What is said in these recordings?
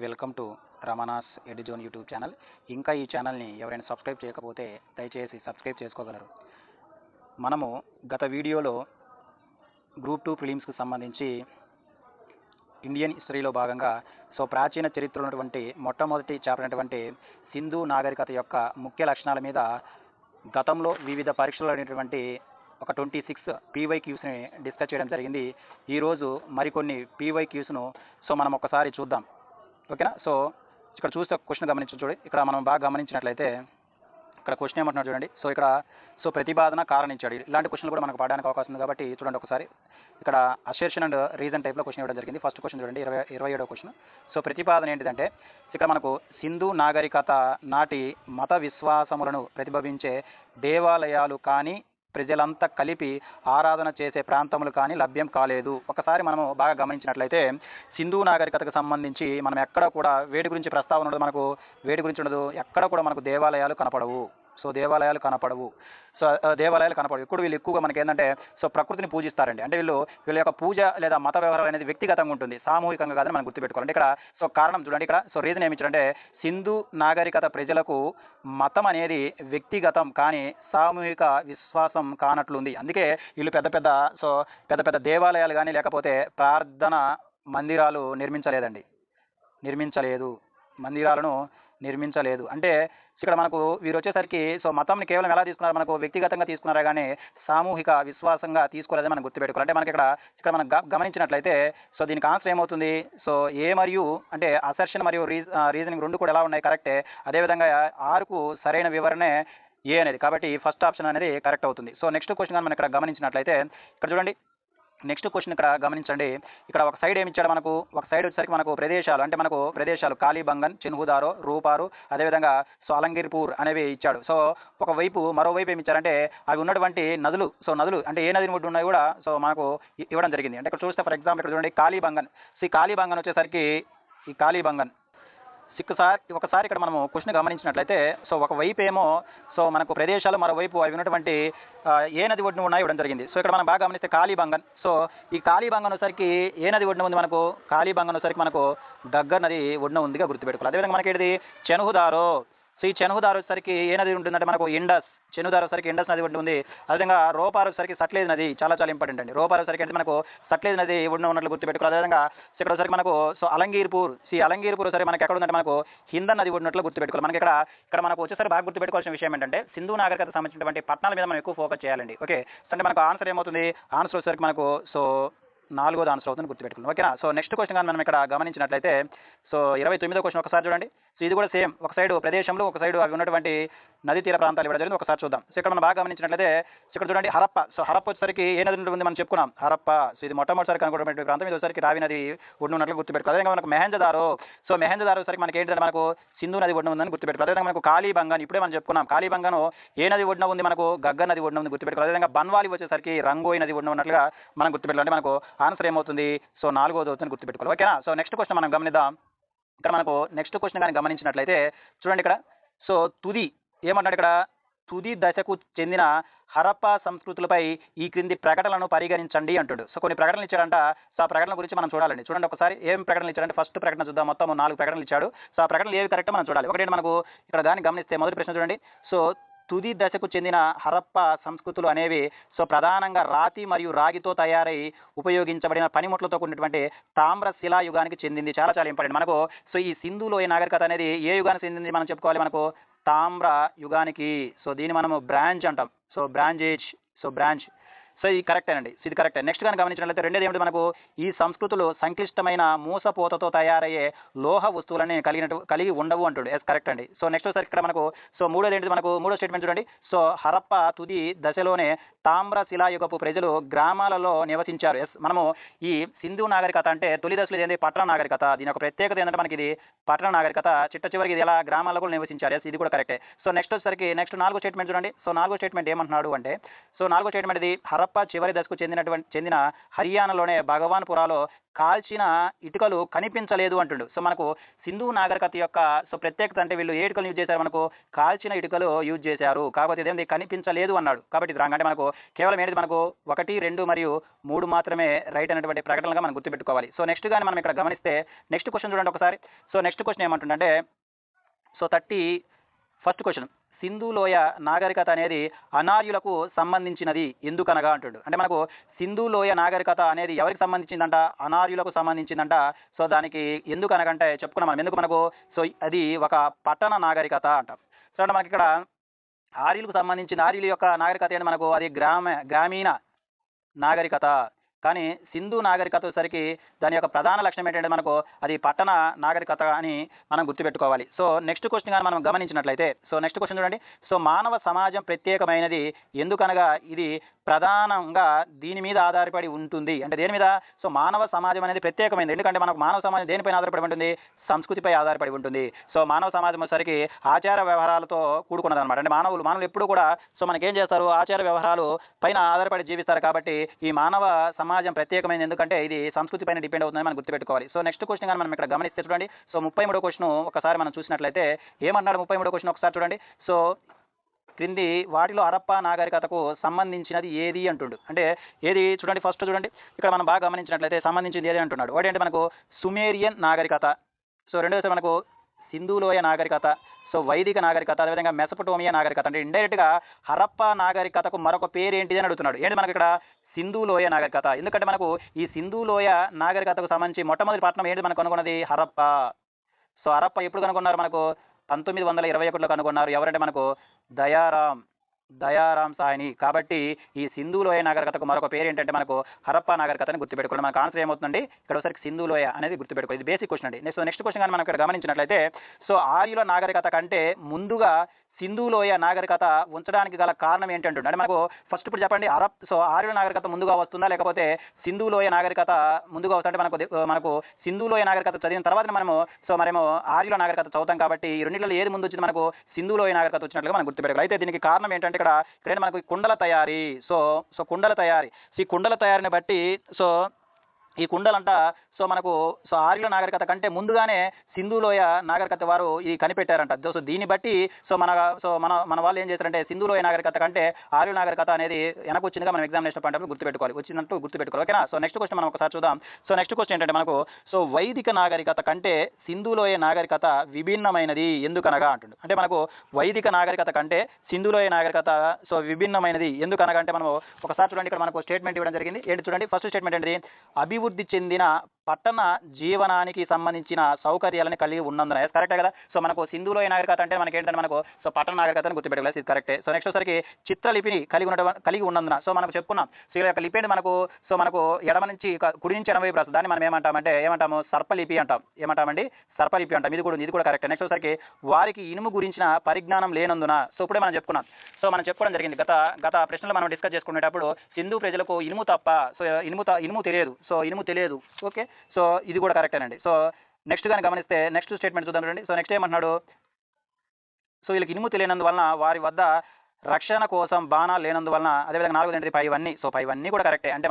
Welcome to Ramana's Eduzone YouTube channel. ఇంకా ఈ ఛానల్ని ఎవరైనా సబ్స్క్రైబ్ చేయకపోతే దయచేసి సబ్స్క్రైబ్ చేసుకోగలరు. మనము గత వీడియోలో గ్రూప్ 2 ప్రిలిమ్స్కి సంబంధించి ఇండియన్ హిస్టరీలో భాగంగా ప్రాచీన చరిత్రలో ఉన్నటువంటి మొట్టమొదటి చాప్టర్ అయినటువంటి సింధు నాగరికత యొక్క ముఖ్య లక్షణాల మీద గతంలో వివిధ పరీక్షలు అనేటువంటి ఒక 26 PYQస్ని డిస్కస్ చేయడం జరిగింది. ఈరోజు మరికొన్ని PYQస్ను మనం ఒకసారి చూద్దాం. ఓకేనా. ఇక్కడ చూస్తే క్వశ్చన్ చూడండి. ఇక్కడ మనం బాగా గమనించినట్లయితే ఇక్కడ క్వశ్చన్ ఏమంటున్నాడు చూడండి. ఇక్కడ ప్రతిపాదన కారణం ఇచ్చాడు. ఇలాంటి క్వశ్చన్లు కూడా మనకు పడడానికి అవకాశం ఉంది కాబట్టి చూడండి ఒకసారి. ఇక్కడ అసెర్షన్ అండ్ రీజన్ టైప్లో క్వశ్చన్ ఇవ్వడం జరిగింది. ఫస్ట్ క్వశ్చన్ చూడండి, 27వ క్వశ్చన్. ప్రతిపాదన ఏంటిదంటే ఇక్కడ మనకు సింధు నాగరికత నాటి మత విశ్వాసములను ప్రతిబింబించే దేవాలయాలు కానీ ప్రజలంతా కలిపి ఆరాధన చేసే ప్రాంతములు కానీ లభ్యం కాలేదు. ఒకసారి మనము బాగా గమనించినట్లయితే సింధు నాగరికతకు సంబంధించి మనం ఎక్కడ కూడా వేటి గురించి ప్రస్తావన ఉండదు, మనకు వేటి గురించి ఉండదు, ఎక్కడ కూడా మనకు దేవాలయాలు కనపడవు. దేవాలయాలు కనపడవు. ఇప్పుడు వీళ్ళు ఎక్కువగా మనకి ఏంటంటే ప్రకృతిని పూజిస్తారండి. అంటే వీళ్ళ యొక్క పూజ లేదా మత వ్యవహారం అనేది వ్యక్తిగతంగా ఉంటుంది, సామూహికంగా కాదని మనం గుర్తుపెట్టుకోవాలి. ఇక్కడ కారణం చూడండి. ఇక్కడ రీజన్ ఏమి ఇచ్చారంటే సింధు నాగరికత ప్రజలకు మతం అనేది వ్యక్తిగతం కానీ సామూహిక విశ్వాసం కానట్లుంది. అందుకే వీళ్ళు పెద్ద పెద్ద దేవాలయాలు కానీ లేకపోతే ప్రార్థన మందిరాలు నిర్మించలేదు. అంటే ఇక్కడ మనకు వీరు వచ్చేసరికి మతంని కేవలం ఎలా తీసుకున్నారు, మనకు వ్యక్తిగతంగా తీసుకున్నారా కానీ సామూహిక విశ్వాసంగా తీసుకోలేదని మనం గుర్తుపెట్టుకోవాలి. అంటే మనకి ఇక్కడ మనం గమనించినట్లయితే దీనికి ఆన్సర్ ఏమవుతుంది, ఏ మరియు అంటే అసెర్షన్ మరియు రీజనింగ్ రెండు కూడా ఎలా ఉన్నాయి, కరెక్టే. అదేవిధంగా 6కు సరైన వివరణే ఏ అనేది, కాబట్టి ఫస్ట్ ఆప్షన్ అనేది కరెక్ట్ అవుతుంది. నెక్స్ట్ క్వశ్చన్ కానీ మనం ఇక్కడ గమనించినట్లయితే ఇక్కడ చూడండి. నెక్స్ట్ క్వశ్చన్ ఇక్కడ గమనించండి. ఇక్కడ ఒక సైడ్ ఏమి ఇచ్చాడు, మనకు ఒక సైడ్ వచ్చేసరికి మనకు ప్రదేశాలు కాళీబంగన్, చెన్హుదారో, రూపారు, అదేవిధంగా అలంగిర్పూర్ అనేవి ఇచ్చాడు. మరోవైపు ఏమి ఇచ్చారంటే అవి ఉన్నటువంటి నదులు అంటే ఏ నదిని ఒడ్డు ఉన్నాయి కూడా మనకు ఇవ్వడం జరిగింది. అంటే ఇక్కడ చూస్తే ఫర్ ఎగ్జాంపుల్ ఇక్కడ చూడండి కాళీబంగన్ వచ్చేసరికి ఈ కాళీబంగన్ ఒకసారి ఇక్కడ మనము క్వశ్చన్ గమనించినట్లయితే ఒకవైపు ఏమో మనకు ప్రదేశాలు, మరోవైపు అవి ఉన్నటువంటి ఏ నది ఒడ్డున ఉన్నాయి ఇవ్వడం జరిగింది. ఇక్కడ మనం బాగా గమనిస్తే కాళీబంగన్, ఈ కాళీబంగన్ వచ్చరికి ఏ నది ఒడ్డున ఉంది, మనకు కాళీబంగన్ వచ్చరికి మనకు గగ్గర్ నది ఒడ్డున ఉందిగా గుర్తుపెట్టుకోవాలి. అదేవిధంగా మనకి ఏంటిది చెన్హుదారో, ఈ చెన్హుదారో వచ్చరికి ఏ నది ఉంటుందంటే మనకు ఇండస్ నది ఒడ్డు ఉంది. అదేవిధంగా రోపారు వచ్చరికి సట్లేజ్ నది, చాలా ఇంపార్టెంట్ అండి. రోపారు వచ్చరికి అంటే మనకు సట్లేజ్ నది ఒడ్డున ఉన్నట్లు గుర్తుపెట్టుకోవాలి. అదేవిధంగా ఇక్కడ వచ్చరికి మనకు అలంగీర్పూర్ సరే మనకి ఎక్కడ ఉందంటే మనకు హిందన్ నది ఒడ్డునట్లు గుర్తుపెట్టుకోవాలి. మనకి ఇక్కడ మనకు వచ్చేసరికి బాగా గుర్తుపెట్టుకోవాల్సిన విషయం ఏంటంటే సింధు నాగరికత సంబంధించినటువంటి పట్టణాల మీద మనం ఎక్కువ ఫోకస్ చేయాలండి. ఓకే. అంటే మనకు ఆన్సర్ ఏమవుతుంది, ఆన్సర్ వచ్చేసరికి మనకు 4వ ఆన్సర్ అవుతుంది గుర్తుపెట్టుకున్నాం. ఓకేనా. నెక్స్ట్ క్వశ్చన్ కానీ మనం ఇక్కడ గమనించినట్లయితే 29వ క్వశ్చన్ ఒకసారి చూడండి. ఇది కూడా సేమ్, ఒక సైడ్ ప్రదేశంలో ఒక సైడ్ అవి ఉన్నటువంటి నది తీర ప్రాంతాలు ఇవ్వడం జరిగింది. ఒకసారి చూద్దాం. ఇక్కడ మనం బాగా గమనించినట్లయితే ఇక్కడ చూడండి హరప్ప. హరప్ప వచ్చేసరికి ఏ నది ఉంది మనం చెప్పుకున్నాం, హరప్ప. ఇది మొట్టమొదటిసారి కనుగొన్నటువంటి ప్రాంతం. ఇది వచ్చేసరికి రావి నది ఒడ్డు ఉన్నట్లు గుర్తుపెట్టుకోవాలి. అదేవిధంగా మనకు మెహంజదారో వచ్చరికి మనకి ఏంటంటే మనకు సింధు నది ఒడ్డున ఉందని గుర్తుపెట్టుకోవాలి. అదేవిధంగా మనకు కాళీబంగన్ ఇప్పుడే మనం చెప్పుకున్నాం, కాళీబంగన్ ఏ నది ఒడ్డున ఉంది, మనకు గగ్గర్ నది ఒడ్డున ఉంది గుర్తుపెట్టుకోవాలి. అదేవిధంగా బన్వాలి వచ్చేసరికి రంగోయి నది ఒడ్డున ఉన్నట్లుగా మనం గుర్తుపెట్టుకోవాలి. అంటే మనకు ఆన్సర్ ఏమవుతుంది, 4వ అవుతుంది గుర్తుపెట్టుకోవాలి. ఓకేనా. నెక్స్ట్ క్వశ్చన్ మనం గమనిద్దాం. ఇక్కడ మనకు నెక్స్ట్ క్వశ్చన్ కానీ గమనించినట్లయితే చూడండి. ఇక్కడ తుది ఏమంటాడు, ఇక్కడ తుది దశకు చెందిన హరప్పా సంస్కృతులపై ఈ క్రింది ప్రకటనలను పరిగణించండి అంటాడు. కొన్ని ప్రకటనలు ఇచ్చాడంట. ఆ ప్రకటన గురించి మనం చూడాలండి. చూడండి ఒకసారి ఏం ప్రకటనలు ఇచ్చాడంటే ఫస్ట్ ప్రకటన చూద్దాం. మొత్తం 4 ప్రకటనలు ఇచ్చాడు. ఆ ప్రకటనలు ఏవి కరెక్ట్ మనం చూడాలి. ఒకటి మనకు ఇక్కడ దాన్ని గమనిస్తే మొదటి ప్రశ్న చూడండి. తుది దశకు చెందిన హరప్ప సంస్కృతులు అనేవి ప్రధానంగా రాతి మరియు రాగితో తయారై ఉపయోగించబడిన పనిముట్లతో కూడినటువంటి తామ్ర శిలాయుగానికి చెందింది. చాలా ఇంపార్టెంట్ మనకు. ఈ సింధులోయ నాగరికత అనేది ఏ యుగానికి చెందింది మనం చెప్పుకోవాలి, మనకు తామ్ర యుగానికి. దీన్ని మనము బ్రాంచ్ అంటాం. Bronze age, branch. ఇది కరెక్టేనండి, ఇది కరెక్టే. నెక్స్ట్ కానీ గమనించినట్లయితే రెండేది ఏమిటి, మనకు ఈ సంస్కృతులు సంక్లిష్టమైన మూసపోతతో తయారయ్యే లోహ వస్తువులని కలిగి ఉండవు అంటాడు. ఎస్ కరెక్ట్ అండి. నెక్స్ట్ ఒకసారి ఇక్కడ మనకు మూడోది ఏంటి, మనకు మూడో స్టేట్మెంట్ చూడండి. హరప్ప తుది దశలోనే తామ్ర శిలాయుగపు ప్రజలు గ్రామాలలో నివసించారు. ఎస్, మనము ఈ సింధు నాగరికత అంటే తొలి దశలో ఏంటి, పట్టణ నాగరికత. దీని యొక్క ప్రత్యేకత ఏంటంటే మనకి ఇది పట్టణ నాగరికత, చివరికి ఇది ఎలా గ్రామాల్లో కూడా నివసించారు. ఎస్, ఇది కూడా కరెక్టే. నెక్స్ట్ వచ్చేసరికి నెక్స్ట్ 4వ స్టేట్మెంట్ చూడండి. 4వ స్టేట్మెంట్ ఏమంటున్నాడు అంటే 4వ స్టేట్మెంట్ ఇది హరప్పా చివరి దశకు చెందిన హర్యానాలోనే భగవాన్పురాలో కాల్చిన ఇటుకలు కనిపించలేదు అంటుండు. సో మనకు సింధు నాగరికత యొక్క సో ప్రత్యేకత అంటే వీళ్ళు ఏ ఇటుకలు యూజ్ చేశారు, మనకు కాల్చిన ఇటుకలు యూజ్ చేశారు. కాకపోతే ఇదేంటి కనిపించలేదు అన్నాడు, కాబట్టి ఇది రాంగ్. అంటే మనకు కేవలం ఏంటి, మనకు 1, 2 మరియు 3 మాత్రమే రైట్ అనేటువంటి ప్రకటనలుగా మనం గుర్తుపెట్టుకోవాలి. సో నెక్స్ట్ కానీ మనం ఇక్కడ గమనిస్తే నెక్స్ట్ క్వశ్చన్ చూడండి ఒకసారి. సో నెక్స్ట్ క్వశ్చన్ ఏమంటుందంటే సో 31st క్వశ్చన్, సింధు లోయ నాగరికత అనేది అనార్యులకు సంబంధించినది ఎందుకనగా అంటాడు. అంటే మనకు సింధు లోయ నాగరికత అనేది ఎవరికి సంబంధించిందంట, అనార్యులకు సంబంధించిందంట. సో దానికి ఎందుకనగంటే చెప్పుకున్నాం మనం, ఎందుకు మనకు సో అది ఒక పట్టణ నాగరికత అంటాం. సో అంటే మనకి ఇక్కడ ఆర్యులకు సంబంధించిన ఆర్యుల యొక్క నాగరికత ఏంటి, మనకు అది గ్రామీణ నాగరికత. కానీ సింధు నాగరికత వచ్చేసరికి దాని యొక్క ప్రధాన లక్షణం ఏంటంటే మనకు అది పట్టణ నాగరికత అని మనం గుర్తుపెట్టుకోవాలి. సో నెక్స్ట్ క్వశ్చన్ కానీ మనం గమనించినట్లయితే సో నెక్స్ట్ క్వశ్చన్ చూడండి. సో మానవ సమాజం ప్రత్యేకమైనది ఎందుకనగా ఇది ప్రధానంగా దీని మీద ఆధారపడి ఉంటుంది. అంటే దేని మీద, సో మానవ సమాజం అనేది ప్రత్యేకమైనది ఎందుకంటే మనకు మానవ సమాజం దేనిపైన ఆధారపడి ఉంటుంది, సంస్కృతిపై ఆధారపడి ఉంటుంది. సో మానవ సమాజం వచ్చేసరికి ఆచార వ్యవహారాలతో కూడుకున్నది అనమాట. అంటే మానవులు ఎప్పుడు కూడా సో మనకేం చేస్తారు, ఆచార వ్యవహారాలు పైన ఆధారపడి జీవిస్తారు. కాబట్టి ఈ మానవ సమాజం ప్రత్యేకమైనది ఎందుకంటే ఇది సంస్కృతి పైన డిపెండ్ అవుతుందని మనం గుర్తుపెట్టుకోవాలి. సో నెక్స్ట్ క్వశ్చన్ కానీ మనం ఇక్కడ గమనిస్తే చూడండి. సో 33వ క్వశ్చన్ ఒకసారి మనం చూసినట్లయితే ఏమన్నాడు 33వ క్వశ్చన్ ఒకసారి చూడండి. సో క్రింది వాటిలో హరప్పా నాగరికతకు సంబంధించినది ఏది అంటుండు. అంటే ఏది చూడండి, ఫస్ట్ చూడండి ఇక్కడ మనం బాగా గమనించినట్లయితే సంబంధించింది ఏది అంటున్నాడు. వాటి అంటే మనకు సుమేరియన్ నాగరికత, సో రెండోది మనకు సింధు లోయ నాగరికత, సో వైదిక నాగరికత, అదేవిధంగా మెసపటోమియా నాగరికత. అంటే ఇండైరెక్ట్గా హరప్పా నాగరికతకు మరొక పేరు ఏంటిది అని అడుగుతున్నాడు. ఏంటి మనకి ఇక్కడ సింధు లోయ నాగరికత. ఎందుకంటే మనకు ఈ సింధు లోయ నాగరికతకు సంబంధించి మొట్టమొదటి పట్టణం ఏంటి మనకు కనుగొన్నది, హరప్పా. సో హరప్పా ఎప్పుడు కనుగొన్నారు, మనకు 1921లో కనుగొన్నారు. ఎవరంటే మనకు దయారాం సాయిని. కాబట్టి ఈ సింధు లోయ నాగరికతకు మరొక పేరు ఏంటంటే మనకు హరప్పా నాగరికతని గుర్తుపెట్టుకోండి. మనకు ఆన్సర్ ఏమవుతుందండి ఇక్కడ ఒకసారి సింధు లోయ అనేది గుర్తుపెట్టుకోవాలి. ఇది బేసిక్ క్వశ్చన్ అండి. సో నెక్స్ట్ క్వశ్చన్ కానీ మనం ఇక్కడ గమనించినట్లయితే సో ఆర్యుల నాగరికత కంటే ముందుగా సింధు లోయ నాగరికత ఉంచడానికి గల కారణం ఏంటంటుండే. అంటే మనకు ఫస్ట్ ఇప్పుడు చెప్పండి, సో ఆర్యుల నాగరికత ముందుగా వస్తుందా లేకపోతే సింధు లోయ నాగరికత ముందుగా వస్తుంటే మనకు సింధు లోయ నాగరికత చదివిన తర్వాత మరేమో ఆర్యుల నాగరికత చదువుతాం. కాబట్టి ఈ రెండింటిలో ఏది ముందు వచ్చింది, మనకు సింధు లోయ నాగరికత వచ్చినట్లుగా మనం గుర్తుపెట్టుకోవాలి. అయితే దీనికి కారణం ఏంటంటే ఇక్కడ మనకు కుండల తయారీ. సో కుండల తయారీ, ఈ కుండల తయారీని బట్టి ఈ కుండలంట సో ఆర్యుల నాగరికత కంటే ముందుగానే సింధు లోయ నాగరికత వారు ఇది కనిపెట్టారంట. సో దీన్ని బట్టి మన వాళ్ళు ఏం చేశారంటే సింధు లోయ నాగరికత కంటే ఆర్యుల నాగరికత అనేది వెనకొచ్చిందిగా మనం ఎగ్జామినేషన్ పాయింట్ గుర్తుపెట్టుకోవాలి, వచ్చినట్టు గుర్తుపెట్టుకోవాలి. ఓకేనా. సో నెక్స్ట్ క్వశ్చన్ మనం ఒకసారి చూద్దాం. సో నెక్స్ట్ క్వశ్చన్ ఏంటంటే మనకు సో వైదిక నాగరికత కంటే సింధు లోయ నాగరికత విభిన్నమైనది ఎందుకనగా అంటుండు. అంటే మనకు వైదిక నాగరికత కంటే సింధు లోయ నాగరికత సో విభిన్నమైనది ఎందుకనగా అంటే మనం ఒకసారి చూడండి, ఇక్కడ మనకు స్టేట్మెంట్ ఇవ్వడం జరిగింది. ఏంటి చూడండి, ఫస్ట్ స్టేట్మెంట్ ఏంటి, అభివృద్ధి చెందిన పట్టణ జీవనానికి సంబంధించిన సౌకర్యాలను కలిగి ఉన్నందున. కరెక్టే కదా. సో మనకు సింధు లోయ నాగరికత అంటే మనకి ఏంటంటే మనకు సో పట్టణ నాగరికతను గుర్తుపెట్టుకోవాలి, ఇది కరెక్టే. సో నెక్స్ట్ వచ్చరికి చిత్రలిపిని కలిగి ఉన్నందున. సో మనకు చెప్పుకున్నాం, సో ఈ యొక్క లిపి మనకు ఎడమ నుంచి కుడి నుంచి ఎడమ వైపు రాస్తుంది. దాన్ని మనం ఏమంటాము సర్పలిపి అంటాం. ఏమంటామండి, సర్పలిపి అంటాం. ఇది కూడా కరెక్ట్. నెక్స్ట్ వచ్చరికి వారికి ఇనుము గురించిన పరిజ్ఞానం లేనందున. సో ఇప్పుడే మనం చెప్పుకున్నాం, సో మనం చెప్పుకోవడం జరిగింది గత ప్రశ్నలో మనం డిస్కస్ చేసుకునేటప్పుడు సింధు ప్రజలకు ఇనుము తప్ప సో ఇనుము తెలియదు. ఓకే, సో ఇది కూడా కరెక్టేనండి. సో నెక్స్ట్ కానీ గమనిస్తే నెక్స్ట్ స్టేట్మెంట్ చూద్దాం చూడండి. సో నెక్స్ట్ ఏమంటున్నాడు, సో వీళ్ళకి ఇనుము తెలియనందువలన వారి వద్ద రక్షణ కోసం బాణాలు లేనందువలన, అదేవిధంగా 4వ ఏంటి పైవన్నీ. సో పైవన్నీ కూడా కరెక్టే. అంటే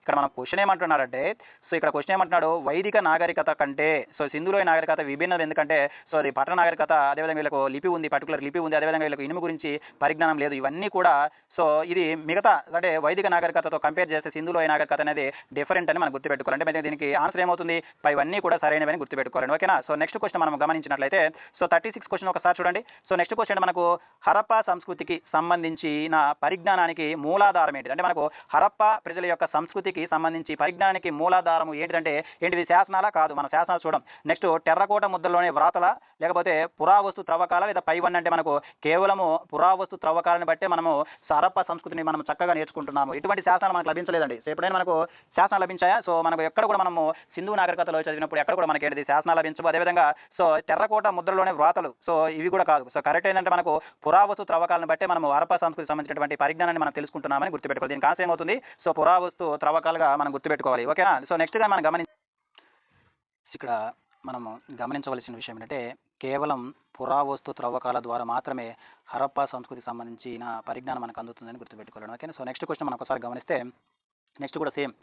ఇక్కడ మన క్వశ్చన్ ఏమంటున్నారంటే సో ఇక్కడ క్వశ్చన్ ఏమంటున్నాడు, వైదిక నాగరికత కంటే సో సింధు లోయ నాగరికత విభిన్నది ఎందుకంటే సో అది పట్టణ నాగరికత, అదేవిధంగా వీళ్ళకు లిపి ఉంది, పర్టికులర్ లిపి ఉంది, అదేవిధంగా వీళ్ళకు ఇనుము గురించి పరిజ్ఞానం లేదు. ఇవన్నీ కూడా సో ఇది మిగతా అంటే వైదిక నాగరికతతో కంపేర్ చేస్తే సింధు లోయ నాగరికత అనేది డిఫరెంట్ అని మనం గుర్తుపెట్టుకోవాలి. అంటే దీనికి ఆన్సర్ ఏమవుతుంది, పైవన్నీ కూడా సరైనవని గుర్తుపెట్టుకోవాలి. ఓకేనా. సో నెక్స్ట్ క్వశ్చన్ మనం గమనించినట్లయితే సో 36 క్వశ్చన్ ఒకసారి చూడండి. సో నెక్స్ట్ క్వశ్చన్ మనకు హరప్పా సంస్కృతికి సంబంధించిన పరిజ్ఞానానికి మూలాధారం ఏంటిది. అంటే మనకు హరప్పా ప్రజల యొక్క సంస్కృతికి సంబంధించి పరిజ్ఞానానికి మూలాధారం ఏంటిది, శాసనాలా కాదు, మన శాసనాలు చూడం. నెక్స్ట్ టెర్రకోట ముద్రలోనే వ్రాతల లేకపోతే పురావస్తు త్రవ్వకాల లేదా పైవన్నీ. అంటే మనకు కేవలము పురావస్తు త్రవ్వకాలను బట్టే మనము హరప్పా సంస్కృతిని మనం చక్కగా నేర్చుకుంటున్నాము. ఇటువంటి శాసనాలు మనకు లభించలేదండి. సో ఎప్పుడైనా మనకు శాసనాలు లభించాయా, సో మనకు ఎక్కడ కూడా మనము సింధు నాగరికతలో చదివినప్పుడు ఎక్కడ కూడా మనకి ఏంటిది శాసనాలు లభించవు. అదేవిధంగా సో టెర్రకోట ముద్రలోనే వ్రాతలు, సో ఇవి కూడా కాదు. సో కరెక్ట్ ఏంటంటే మనకు పురావస్తు త్రవ్వకాలను బట్టే మనము హరప్పా సంస్కృతికి సంబంధించినటువంటి పరిజ్ఞానాన్ని మనం తెలుసుకుంటున్నామని గుర్తుపెట్టుకోవాలి. దీనికి ఆన్సర్ ఏమవుతుంది, సో పురావస్తు త్రవ్వకాలుగా మనం గుర్తుపెట్టుకోవాలి. ఓకేనా. సో నెక్స్ట్ గా మనం ఇక్కడ మనము గమనించవలసిన విషయం ఏంటంటే కేవలం పురావస్తు త్రవ్వకాల ద్వారా మాత్రమే హరప్పా సంస్కృతికి సంబంధించిన పరిజ్ఞానం మనకు అందుతుందని గుర్తుపెట్టుకోవాలి. ఓకేనా. సో నెక్స్ట్ క్వశ్చన్ మనం ఒకసారి గమనిస్తే నెక్స్ట్ కూడా సేమ్.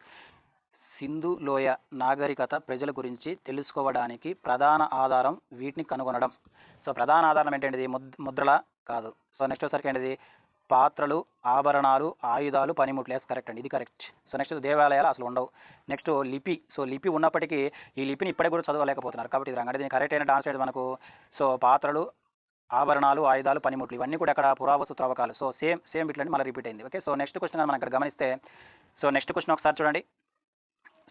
సింధు లోయ నాగరికత ప్రజల గురించి తెలుసుకోవడానికి ప్రధాన ఆధారం వీటిని కనుగొనడం. సో ప్రధాన ఆధారం ఏంటంటే ముద్రల కాదు. సో నెక్స్ట్ వచ్చరికి ఏంటిది పాత్రలు, ఆభరణాలు, ఆయుధాలు, పనిముట్లు. ఎస్ కరెక్ట్ అండి, ఇది కరెక్ట్. సో నెక్స్ట్ దేవాలయాలు అసలు ఉండవు. నెక్స్ట్ లిపి. సో లిపి ఉన్నప్పటికీ ఈ లిపిని ఇప్పటికి కూడా చదవలేకపోతున్నారు, కాబట్టి ఇది రంగడి. దీనికి కరెక్ట్ అయిన ఆన్సర్ మనకు సో పాత్రలు, ఆభరణాలు, ఆయుధాలు, పనిముట్లు ఇవన్నీ కూడా అక్కడ పురావస్తు త్రవ్వకాలు. సో సేమ్ ఇట్లండి మళ్ళీ రిపీట్ అయింది. ఓకే. సో నెక్స్ట్ క్వశ్చన్ మనం ఇక్కడ గమనిస్తే సో నెక్స్ట్ క్వశ్చన్ ఒకసారి చూడండి.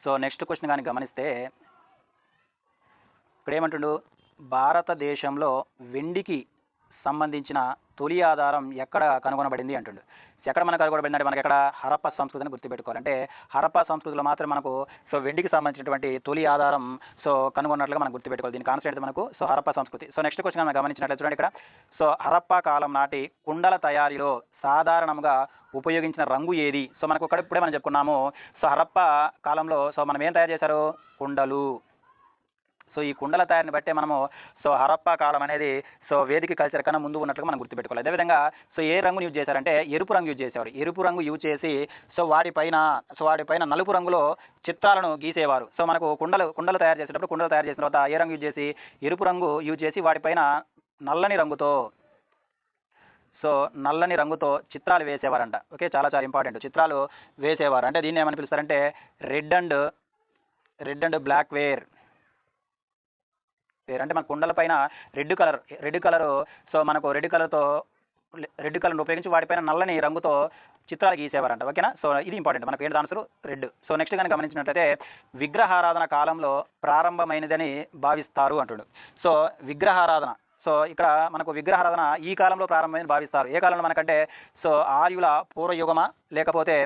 సో నెక్స్ట్ క్వశ్చన్ కానీ గమనిస్తే ఇక్కడ ఏమంటుండు, భారతదేశంలో వెండికి సంబంధించిన తొలి ఆధారం ఎక్కడ కనుగొనబడింది అంటుండు. ఎక్కడ మనకు కనుగొనబడింది అంటే మనకి ఎక్కడ హరప్పా సంస్కృతిని గుర్తుపెట్టుకోవాలి. అంటే హరప్పా సంస్కృతిలో మాత్రం మనకు సో వెండికి సంబంధించినటువంటి తొలి ఆధారం సో కనుగొన్నట్లుగా మనం గుర్తుపెట్టుకోవాలి. దీనికి ఆన్సర్ అయితే మనకు సో హరప్పా సంస్కృతి. సో నెక్స్ట్ క్వశ్చన్ మనం గమనించినట్లయితే చూడండి ఇక్కడ. సో హరప్పా కాలం నాటి కుండల తయారీలో సాధారణంగా ఉపయోగించిన రంగు ఏది? సో మనకు ఇప్పుడే మనం చెప్పుకున్నాము. సో హరప్పా కాలంలో సో మనం ఏం తయారు చేశారు? కుండలు. సో ఈ కుండల తయారీని బట్టే మనము సో హరప్పా కాలం అనేది సో వేదిక కల్చర్ కన్నా ముందు ఉన్నట్లుగా మనం గుర్తుపెట్టుకోవాలి. అదేవిధంగా సో ఏ రంగుని యూజ్ చేశారంటే ఎరుపు రంగు యూజ్ చేసేవారు. ఎరుపు రంగు యూజ్ చేసి సో వాటిపైన నలుపు రంగులో చిత్రాలను గీసేవారు. సో మనకు కుండలు తయారు చేసేటప్పుడు కుండలు తయారు చేసిన తర్వాత ఏ రంగు యూజ్ చేసి ఎరుపు రంగు యూజ్ చేసి వాటిపైన నల్లని రంగుతో చిత్రాలు వేసేవారంట. ఓకే, చాలా చాలా ఇంపార్టెంట్. చిత్రాలు వేసేవారు అంటే దీన్ని ఏమని పిలుస్తారంటే రెడ్ అండ్ బ్లాక్ వేర్ అంటే మన కుండల పైన రెడ్ కలర్ సో మనకు రెడ్ కలర్ ఉపయోగించి వాటిపైన నల్లని రంగుతో చిత్రాలు గీసేవారంట. ఓకేనా. సో ఇది ఇంపార్టెంట్ మనకు ఏంటి ఆన్సర్ రెడ్. సో నెక్స్ట్ కానీ గమనించినట్లయితే విగ్రహారాధన కాలంలో ప్రారంభమైనదని భావిస్తారు అంటుడు. సో విగ్రహారాధన సో ఇక్కడ మనకు విగ్రహారాధన ఈ కాలంలో ప్రారంభమైందని భావిస్తారు. ఏ కాలంలో మనకంటే సో ఆర్యుల పూర్వయుగమా లేకపోతే